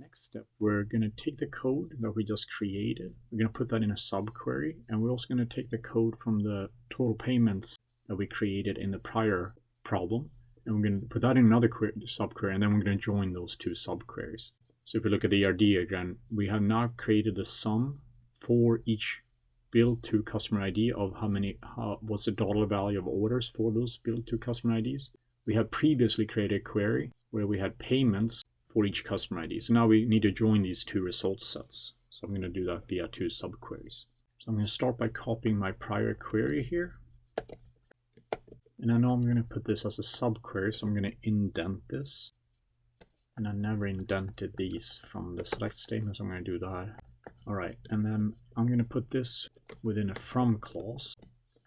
next step, we're going to take the code that we just created. We're going to put that in a subquery, and we're also going to take the code from the total payments that we created in the prior problem, and we're going to put that in another subquery, and then we're going to join those two subqueries. So if we look at the ER diagram, we have now created the sum for each bill to customer ID of what's the dollar value of orders for those bill to customer IDs. We have previously created a query where we had payments for each customer ID. So now we need to join these two result sets. So I'm going to do that via two subqueries. So I'm going to start by copying my prior query here. And I know I'm going to put this as a subquery, so I'm going to indent this. And I never indented these from the select statement, so I'm going to do that. All right, and then I'm going to put this within a from clause.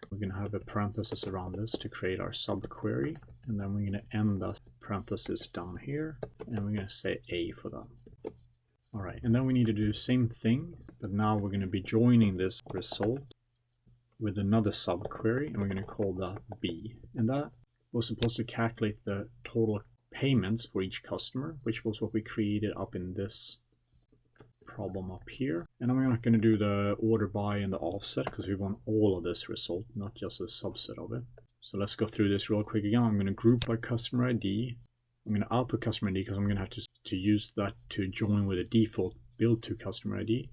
We're going to have a parenthesis around this to create our subquery, and then we're going to end that parenthesis down here, and we're going to say A for that. All right, and then we need to do the same thing, but now we're going to be joining this result with another subquery, and we're going to call that B. And that was supposed to calculate the total payments for each customer, which was what we created up in this problem up here. And I'm not going to do the order by and the offset because we want all of this result, not just a subset of it. So let's go through this real quick again. I'm going to group by customer ID. I'm going to output customer ID because I'm going to have to use that to join with a default bill to customer ID.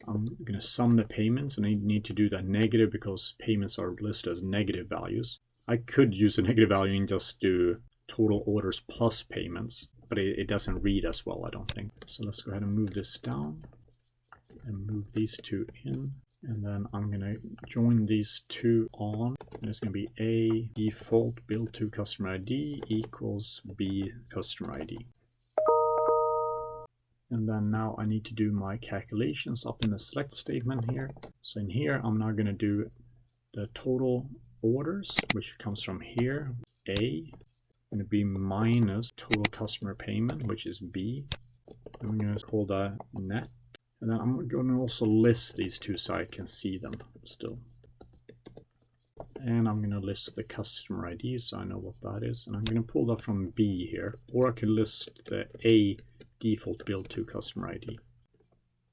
I'm going to sum the payments, and I need to do that negative because payments are listed as negative values. I could use a negative value and just do total orders plus payments, but it doesn't read as well, I don't think. So let's go ahead and move this down and move these two in. And then I'm going to join these two on, and it's going to be A default bill to customer ID equals B customer ID. And then now I need to do my calculations up in the select statement here. So in here, I'm now going to do the total orders, which comes from here, A, going to be minus total customer payment, which is B. And I'm going to call that net. And then I'm going to also list these two so I can see them still. And I'm going to list the customer ID so I know what that is. And I'm going to pull that from B here, or I could list the A default bill to customer ID.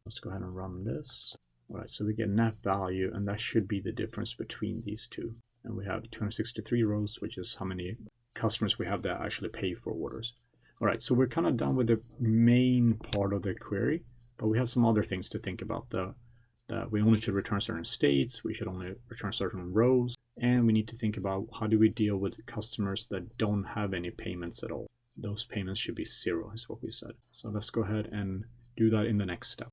Let's go ahead and run this. All right, so we get net value, and that should be the difference between these two. And we have 263 rows, which is how many customers we have that actually pay for orders. All right, so we're kind of done with the main part of the query, but we have some other things to think about. That we only should return certain states, we should only return certain rows, and we need to think about how do we deal with customers that don't have any payments at all. Those payments should be 0 is what we said. So let's go ahead and do that in the next step.